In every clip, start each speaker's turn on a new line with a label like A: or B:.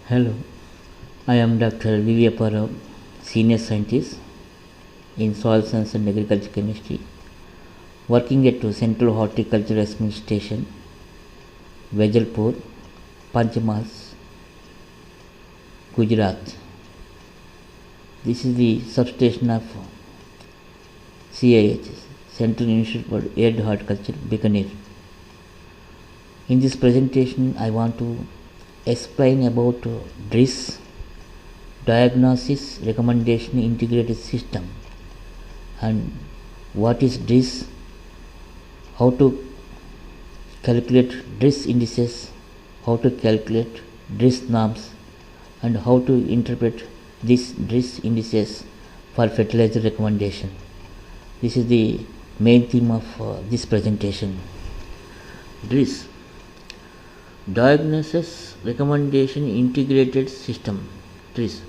A: Hello, I am Dr. Appa, Senior Scientist in Soil Science and Agriculture Chemistry, working at Central Horticulture Research Station, Vejalpur, Panchmahals, Gujarat. This is the substation of CIH, Central Institute for Air Horticulture, Bikaner. In this presentation, I want to explain about Dris, Diagnosis Recommendation Integrated System, and what is Dris, how to calculate Dris indices, how to calculate Dris norms, and how to interpret these Dris indices for fertilizer recommendation. This is the main theme of this presentation. Dris, Diagnosis Recommendation Integrated System, Dris.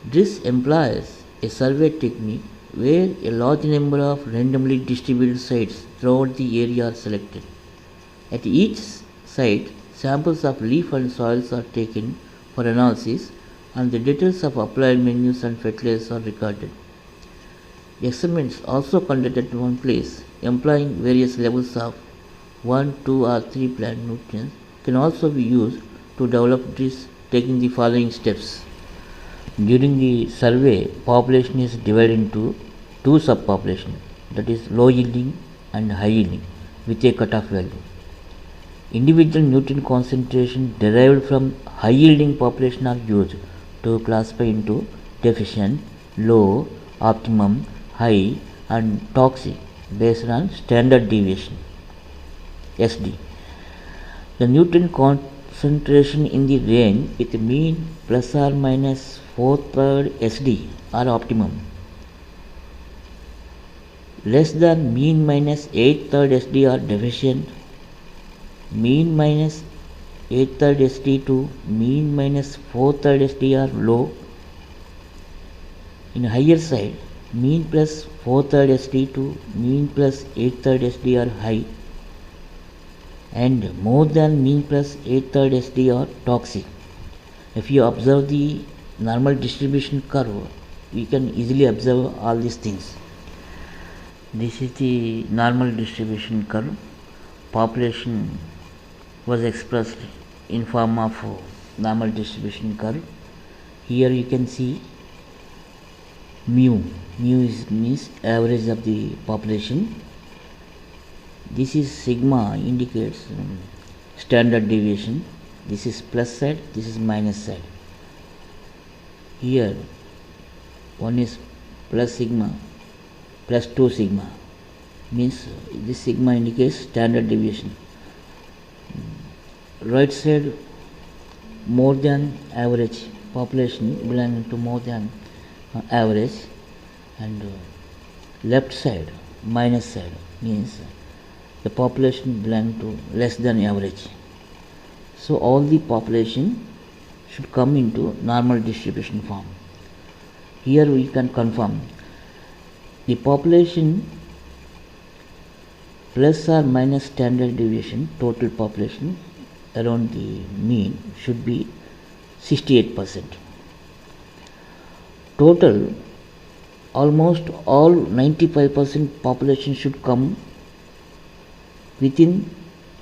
A: Dris employs a survey technique where a large number of randomly distributed sites throughout the area are selected. At each site, samples of leaf and soils are taken for analysis and the details of applied menus and fertilizers are recorded. Experiments also conducted at one place, employing various levels of 1, 2 or 3 plant nutrients can also be used to develop Dris, taking the following steps. During the survey, population is divided into two subpopulations, that is low yielding and high yielding, with a cutoff value. Individual nutrient concentration derived from high yielding population are used to classify into deficient, low, optimum, high and toxic based on standard deviation SD. The nutrient concentration in the range with mean plus or minus 4/3 SD are optimum. Less than mean minus 8/3 SD are deficient. Mean minus 8/3 SD to mean minus 4/3 SD are low. In higher side, mean plus 4/3 SD to mean plus 8/3 SD are high, and more than mean plus 8/3 SD are toxic. If you observe the normal distribution curve, we can easily observe all these things. This is the normal distribution curve. Population was expressed in form of normal distribution curve. Here you can see mu. Mu means average of the population. This is sigma, indicates standard deviation. This is plus side, this is minus side. Here one is plus sigma, plus 2 sigma, means this sigma indicates standard deviation. Right side more than average, population belonging to more than average, and left side minus side means the population belong to less than average. So all the population should come into normal distribution form. Here we can confirm the population plus or minus standard deviation, total population around the mean should be 68%. Total almost all 95% population should come within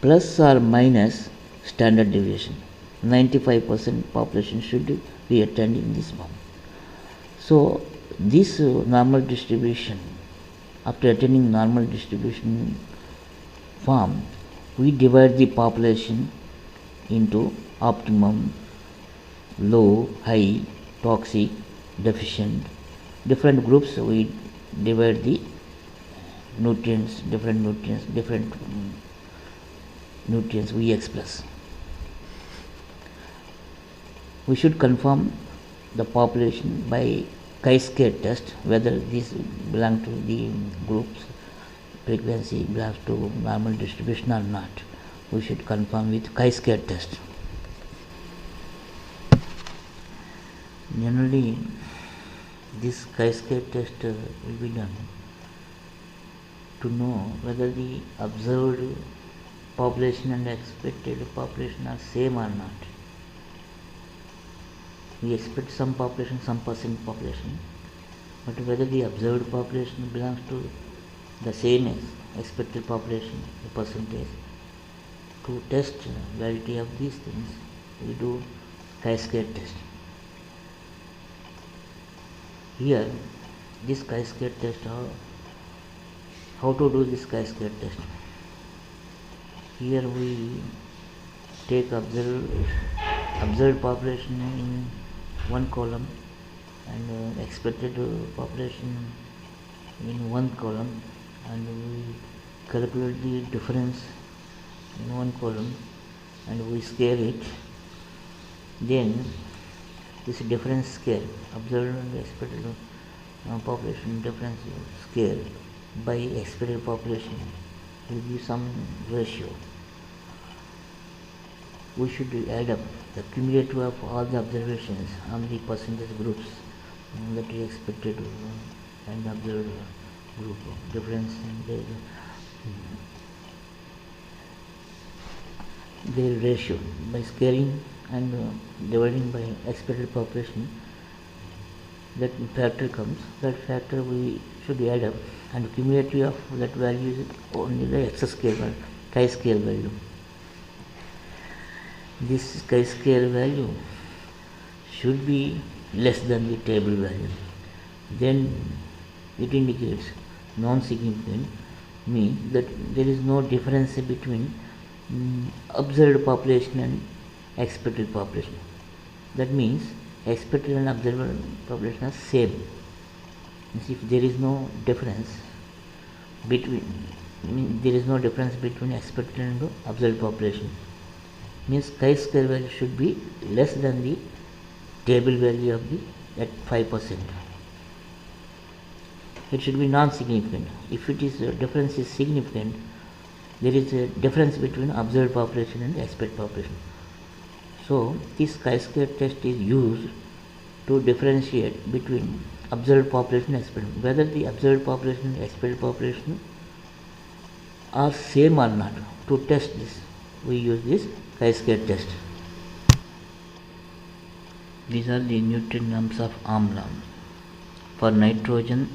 A: plus or minus standard deviation. 95% population should be attained in this form. So this normal distribution, after attaining normal distribution form, we divide the population into optimum, low, high, toxic, deficient. Different groups we divide the nutrients, different nutrients we express. We should confirm the population by Chisquare test whether these belong to the groups frequency belongs to normal distribution or not. We should confirm with Chisquare test. Generally, this Chisquare test will be done to know whether the observed population and expected population are same or not. we expect some population, some percent population, but whether the observed population belongs to the same as expected population, the percentage. To test validity of these things, we do Chisquare test. Here, this Chisquare test, how to do this Chisquare test? Here we take observed population in one column and expected population in one column, and we calculate the difference in one column and we scale it. Then this difference scale, observed and expected population difference scale by expected population will give some ratio. We should add up the cumulative of all the observations on the percentage groups that we expected and observed group difference in their ratio by scaling and dividing by expected population. That factor comes, that factor we should add up, and cumulative of that value is only the x-scale, chi-scale value. This chi-scale value should be less than the table value. Then it indicates non-significant, means that there is no difference between observed population and expected population. That means expected and observed population are same. Means if there is no difference between expected and observed population, means chi-square value should be less than the table value of the at 5%. It should be non-significant. If it is difference is significant, there is a difference between observed population and expected population. So this Chisquare test is used to differentiate between observed population and expected. Whether the observed population and expected population are same or not. To test this, we use this Chisquare test. These are the nutrient norms of amla. For nitrogen,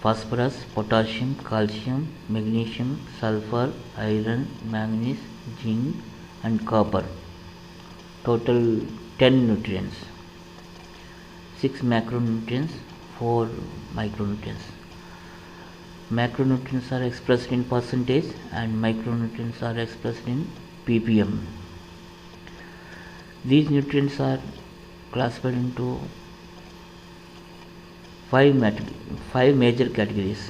A: phosphorus, potassium, calcium, magnesium, sulfur, iron, manganese, zinc and copper. Total 10 nutrients. 6 macronutrients, 4 micronutrients. Macronutrients are expressed in percentage and micronutrients are expressed in ppm. These nutrients are classified into 5 major categories.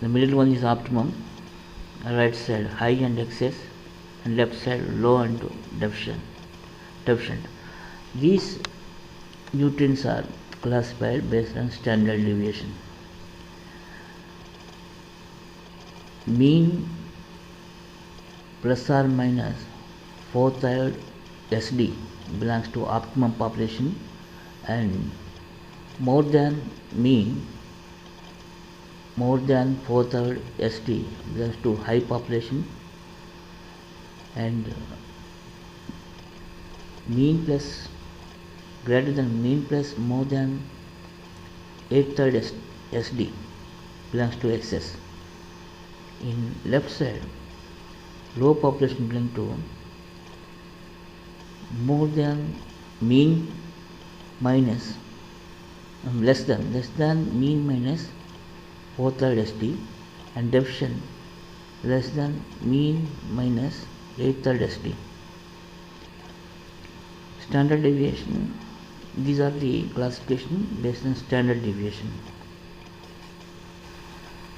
A: The middle one is optimum, right side high and excess, and left side low and deficient. These nutrients are classified based on standard deviation. Mean plus or minus 4/3 SD belongs to optimum population, and more than mean, more than 4/3 SD belongs to high population, and mean plus greater than mean plus more than 8/3 SD belongs to excess. In left side, low population belongs to more than mean minus less than mean minus 4/3 SD, and deficient less than mean minus 8/3 SD. Standard deviation, these are the classification based on standard deviation.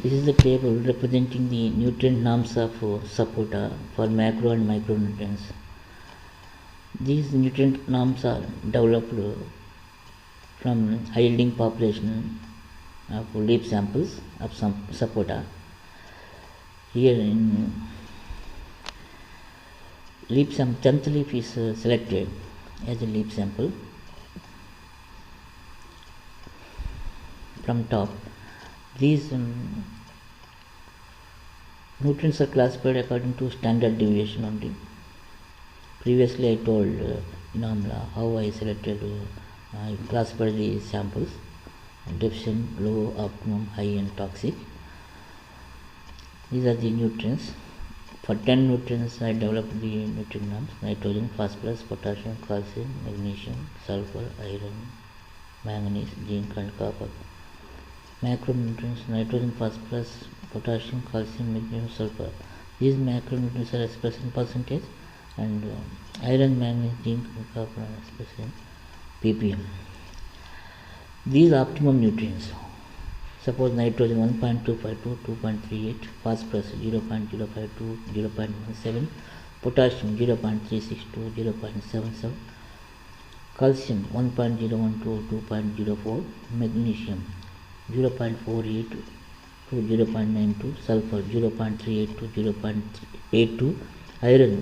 A: This is the table representing the nutrient norms of Sapota for macro and micronutrients. These nutrient norms are developed from high yielding population of leaf samples of some Sapota. Here in leaf sample, 10th leaf is selected as a leaf sample from top. These nutrients are classified according to standard deviation only. Previously I told phenomena, how I selected, I classified the samples, deficient, low, optimum, high and toxic. These are the nutrients. For 10 nutrients I developed the nutrient norms: nitrogen, phosphorus, potassium, calcium, magnesium, sulfur, iron, manganese, zinc and copper. Macronutrients: nitrogen, phosphorus, potassium, calcium, magnesium, sulfur. These macronutrients are expressed in percentage, and iron, manganese, zinc and copper are expressed in ppm. These optimum nutrients: suppose nitrogen 1.252, 2.38, phosphorus 0.052, 0.17, potassium 0.362, 0.77, calcium 1.012, 2.04, magnesium 0.48 to 0.92, sulfur 0.38 to 0.82, iron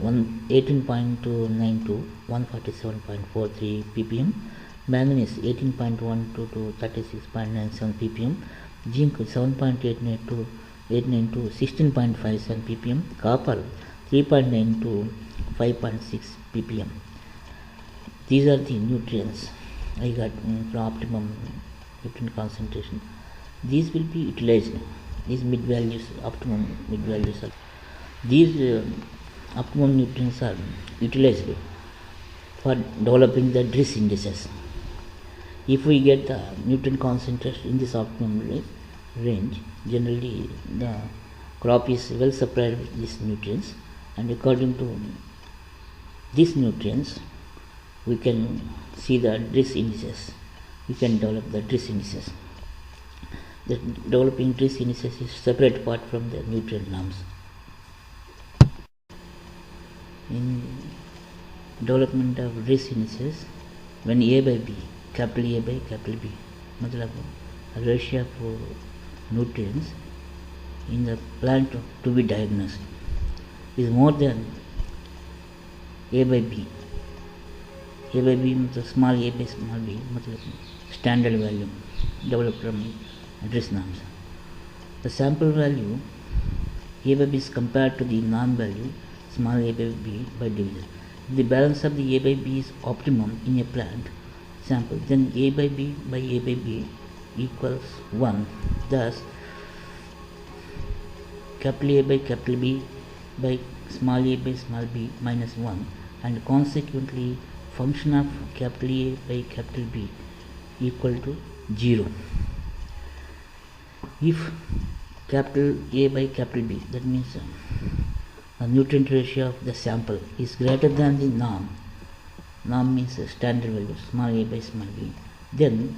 A: 18.92, 147.43 ppm, manganese 18.12 to 36.97 ppm, zinc 7.89 to 16.57 ppm, copper 3.9 to 5.6 ppm. These are the nutrients I got from optimum nutrient concentration. These will be utilized. These mid values, optimum mid values are these optimum nutrients are utilized for developing the Dris indices. If we get the nutrient concentration in this optimum range, generally the crop is well supplied with these nutrients, and according to these nutrients we can see the Dris indices. We can develop the Dris indices. The developing Dris indices is separate part from the nutrient norms. In development of Dris indices, when A by B, capital A by capital B, matlab ratio of nutrients in the plant to be diagnosed is more than A by B. A by B means small a by small b, matlab standard value developed from Dris norms. The sample value A by B is compared to the norm value small a by b by division. If the balance of the A by B is optimum in a plant sample, then A by B by A by B equals 1. Thus, capital A by capital B by small a by small b minus 1, and consequently function of capital A by capital B equal to 0. If capital A by capital B, that means the nutrient ratio of the sample is greater than the norm means standard value small a by small b, then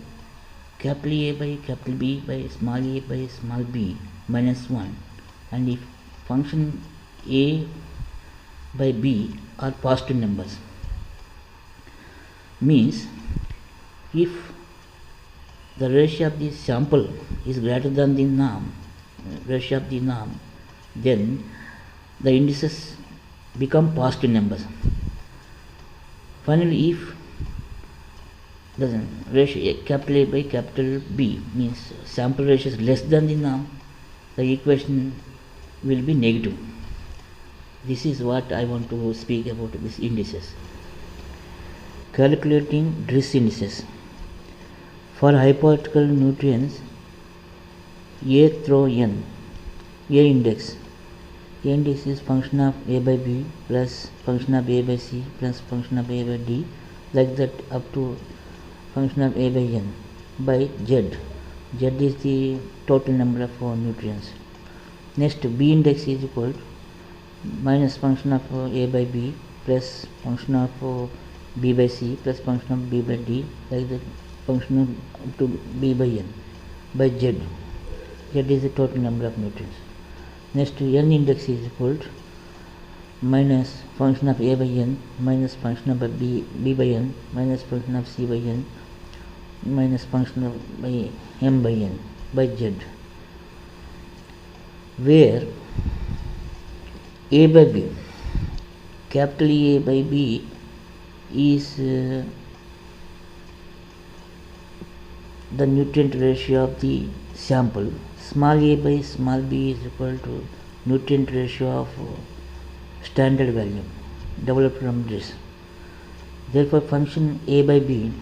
A: capital A by capital B by small b minus 1, and if function A by B are positive numbers, means if the ratio of the sample is greater than the norm ratio of the norm, then the indices become positive numbers. Finally, if the ratio capital A by capital B means sample ratio is less than the norm, the equation will be negative. This is what I want to speak about these indices. Calculating Dris indices. For hypothetical nutrients A through N, A index is function of A by B plus function of A by C plus function of A by D, like that up to function of A by N by Z. Z is the total number of nutrients. Next, B index is equal to minus function of A by B plus function of B by C plus function of B by D, like that function of up to B by N by Z. Z is the total number of nutrients. Next, N index is equal to minus function of A by N minus function of B by N minus function of C by N minus function of by M by N by Z, where A by B, capital A by B is the nutrient ratio of the sample, small a by small b is equal to nutrient ratio of standard value developed from this. Therefore, function a by b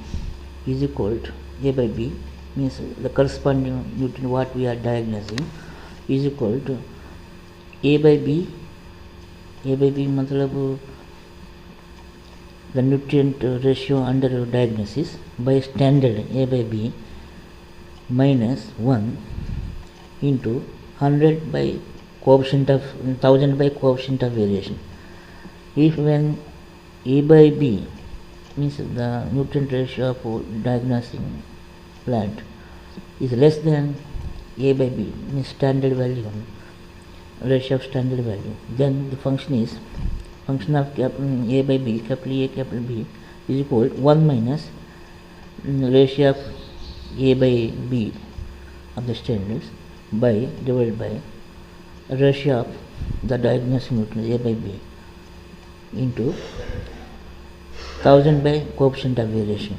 A: is equal to a by b means the corresponding nutrient what we are diagnosing is equal to a by b. A by b मतलब the nutrient ratio under diagnosis by standard a by b minus 1 into 100 by coefficient of 1000 by coefficient of variation. If when a by b means the nutrient ratio of diagnosing plant is less than a by b means standard value, ratio of standard value, then the function is function of a by b, capital A capital B is equal to 1 minus ratio of a by b of the standards by divided by ratio of the diagnostic nutrient a by b into 1000 by coefficient of variation.